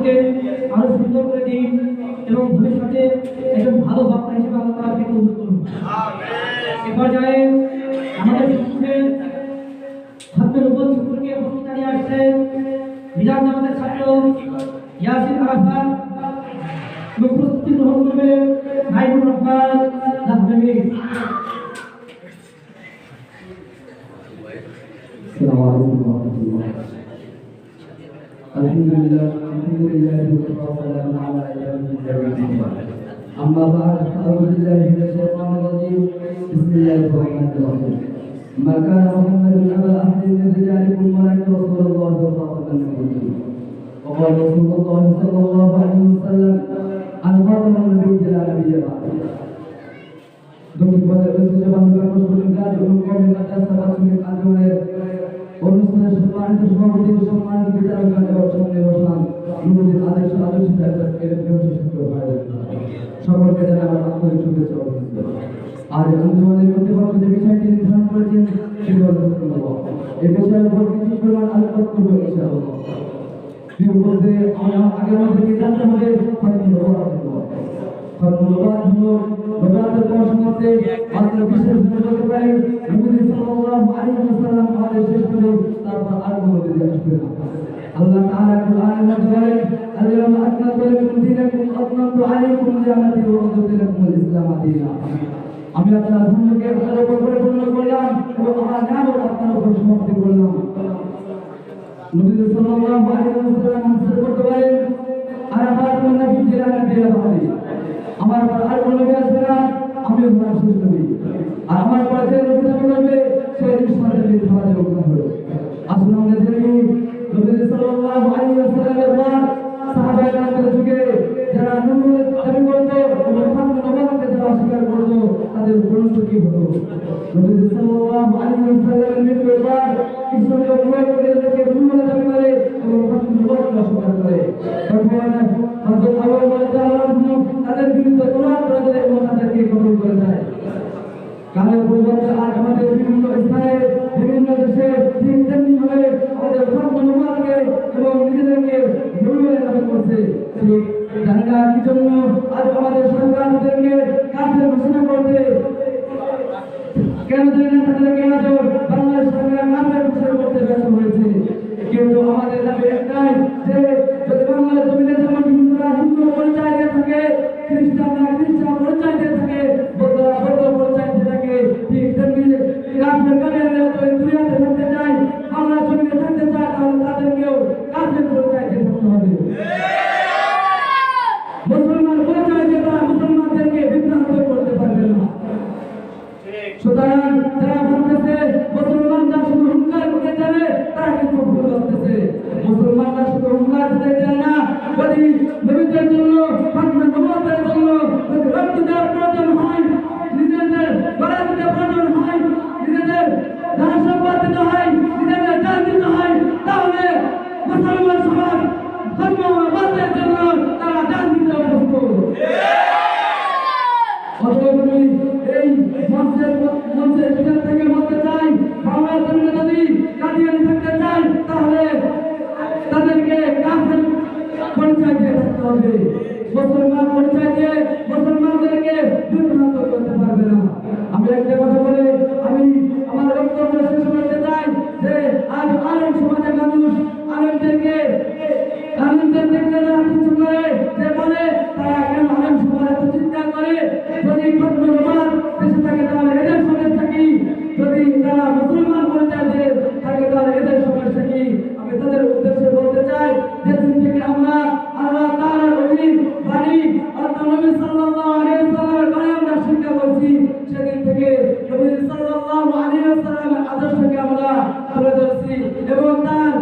আলোকে আরো সুন্দর করে দিন এবং ভবিষ্যতে একজন ভালো বক্তা হিসেবে আল্লাহ তাআলা কবুল করুন। এ পর্যায়ে আমাদের সম্মুখে ছাত্রের উপর সম্পর্কে বক্তৃতা নিয়ে আসছেন বিধান জামাতের ছাত্র ইয়াসিন আরাফাত এবং প্রস্তুতি গ্রহণ করবে Naimur Rahman লাহদাবি। السلام عليكم ورحمة الله. الحمد لله والسلام على عباده الذين أما بعد فأعوذ بالله من الشيطان الرجيم. بسم الله الرحمن الرحيم. ما كان محمد أبا أحد من رجالكم ولكن رسول الله وخاتم النبيين. وقال رسول الله صلى الله عليه وسلم أنا خاتم النبيين لا نبي بعده. Demikian sejaman berkesulitan untuk komunikasi sebagai ajuan অনুষ্ঠানের সম্মানিত সভাপতি সম্মানিত বিচারকগণ এবং সামনে বসলাম নবীর আদেশ সকলকে জানাই আমার আন্তরিক শুভেচ্ছা ও অভিনন্দন। আর আন্দোলনের কর্তৃপক্ষ যে বিষয়টি নির্ধারণ করেছেন সেটি হল এই বিষয়ের উপর কিছু পরিমাণ আলোকপাত করবো ইনশাআল্লাহ। আগে আমাদেরকে জানতে হবে মাত্র বিশেষ বলতে পারি নবী সাল্লাল্লাহু আলাইহি ওয়াসাল্লাম আমাদের শেষ করে তারপর আর কোনো দিন আসবে না। আল্লাহ তাআলা কুরআনের মধ্যে বলেন আল-ইয়াওমা আকমালতু লাকুম দীনাকুম ওয়া আতমামতু আলাইকুম নি'মাতি ওয়া রাদিতু লাকুমুল ইসলাম দীনা। আমি আপনার ধর্মকে আপনার উপর পরিপূর্ণ করলাম এবং আমার নিয়ামত আপনার উপর সমাপ্তি করলাম। নবী সাল্লাল্লাহু আলাইহি ওয়াসাল্লাম আমাদের করতে বলেন আরাফাত নবী জিলানা বিয়া বাদি আমার পর আর কোনো নবী আসবে না, আমি আপনার শেষ নবী। আর আমার পর যে নবী দাবি করবে সেই নিঃসন্দেহে মিথ্যাবাদী লোক হবে। আসুন আমরা দেখি নবী সাল্লাল্লাহু আলাইহি ওয়াসাল্লামের পর সাহাবায়ে-কেরামদের যুগে যারা নবী দাবি করত এবং খাতমে নবুওয়াতকে যারা অস্বীকার করত তাদের পরিণতি কি হতো। নবী সাল্লাল্লাহু আলাইহি ওয়াসাল্লামের মৃত্যুর পর কিছু লোক নবুওয়াতকে ভুল দাবি করে এবং খাতমে নবুওয়াতকে অস্বীকার করে। তখন হযরত আবু বকর রাদিয়াল্লাহু তাদের বিরুদ্ধে তোলন করে এবং তাদেরকে কবুল করে দেয়। কালের পরিবর্তে আজ আমাদের বিভিন্ন স্থানে বিভিন্ন দেশে ঠিক তেমনি ভাবে আমাদের খাতমে নবুওয়াতকে এবং নিজেদেরকে নবী দাবি করছে। জানি না কি জন্য আজ আমাদের সরকার তাদেরকে কাফের ঘোষণা করতে কেন জানি না তাদেরকে আজ বাংলাদেশ সরকার কাফের ঘোষণা করতে ব্যর্থ হয়েছে। কিন্তু আমাদের দাবি একটাই যে যদি বাংলার জমিনে যেমন হিন্দুরা হিন্দু পরিচয় দিয়ে থাকে, খ্রিস্টানরা খ্রিস্টান পরিচয় দিয়ে থাকে, বৌদ্ধরা বৌদ্ধ পরিচয় দিয়ে থাকে, ঠিক তেমনি কাফের কাফেররা তো দুনিয়াতে থাকতে চায়, বাংলার জমিনে থাকতে চায়, তাহলে তাদেরকেও কাফের পরিচয় দিয়ে থাকতে হবে। মুসলমান পরিচয় দিয়ে তারা মুসলমানদেরকে বিভ্রান্ত করতে পারবে না। সুতরাং যারা ভাবতেছে মুসলমানরা শুধু হুঙ্কার করতে যাবে তারা কিন্তু ভুল করতেছে। মুসলমানরা শুধু হুঙ্কার দিতে চায় না, যদি নবীদের জন্য খাতমে নবুওয়াতের জন্য যদি রক্ত দেওয়ার প্রয়োজন হয়, নিজেদের গলা দিতে প্রয়োজন হয়, নিজেদের ধন সম্পদ দিতে হয়, নিজেদের জান দিতে হয়, তাহলে মুসলমান সমাজ খাতমে নবুওয়াতের জন্য তারা জান দিতে প্রস্তুত। অতএব এই মঞ্চের ভিতর থেকে বলতে চাই, বাংলার জন্য যদি কাদিয়ানি থাকতে চাই তাহলে তাদেরকে কাফের পরিচয় দিয়ে থাকতে হবে। মুসলমান পরিচয় দিয়ে মুসলমানদেরকে বিভ্রান্ত করতে পারবে না। আমি একটা কথা বলে আমি আমার বক্তব্য শেষ করতে চাই যে আজ আলেম সমাজের মানুষ আলেমদেরকে দেখতে কিছু করে যে বলে তারা কেন আলেম সমাজ এত চিন্তা করে, যদি খাতমে নবুওয়াত দেশে থাকে তাহলে এদের সমস্যা কি, যদি তারা মুসলমান পরিচয় দিয়ে থাকে তাহলে এদের সমস্যা কি। আমি তাদের উদ্দেশ্যে বলতে চাই যেদিন থেকে আমরা আল্লাহ তাআলার ওহীর বাণী অর্থাৎ নবী সাল্লাল্লাহু আলাইহি ওয়াসাল্লামের বাণী আমরা শিক্ষা করছি, সেদিন থেকে নবী সাল্লাল্লাহু আলাইহি ওয়াসাল্লামের আদর্শকে আমরা তুলে ধরছি এবং তার